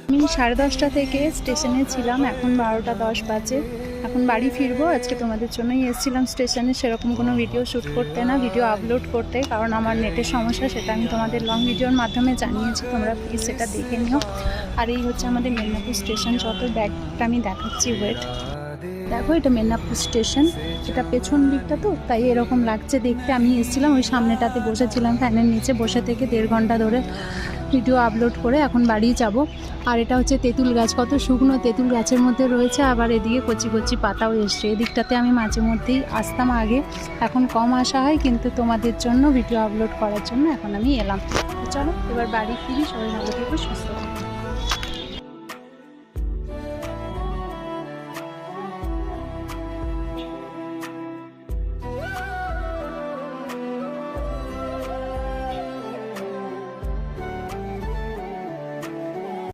আমি 10:30 থেকে স্টেশনে ছিলাম, এখন 12:10 বাজে। এখন বাড়ি ফিরবো। আজকে তোমাদের জন্যই এসেছিলাম স্টেশনে, সেরকম কোনো ভিডিও শ্যুট করতে না, ভিডিও আপলোড করতে, কারণ আমার নেটের সমস্যা, সেটা আমি তোমাদের লং ভিডিওর মাধ্যমে জানিয়েছি, তোমরা প্লিজ সেটা দেখে নিও। আর এই হচ্ছে আমাদের মেদিনীপুর স্টেশন, যত ব্যাগটা আমি দেখাচ্ছি, ওয়েট দেখো, এটা মেদিনীপুর স্টেশন, এটা পেছন দিকটা তো তাই এরকম লাগছে দেখতে। আমি এসেছিলাম ওই সামনেটাতে বসেছিলাম, ফ্যানের নিচে বসে থেকে 1.5 ঘন্টা ধরে ভিডিও আপলোড করে এখন বাড়ি যাব। আর এটা হচ্ছে তেঁতুল গাছ, কত শুকনো তেঁতুল গাছের মধ্যে রয়েছে, আবার এদিকে কচি কচি পাতাও এসছে। এদিকটাতে আমি মাঝে মধ্যেই আসতাম আগে, এখন কম আসা হয়, কিন্তু তোমাদের জন্য ভিডিও আপলোড করার জন্য এখন আমি এলাম। চলো এবার বাড়ি ফিরি, সবাই ভালো থেকো, সুস্থ থেকো।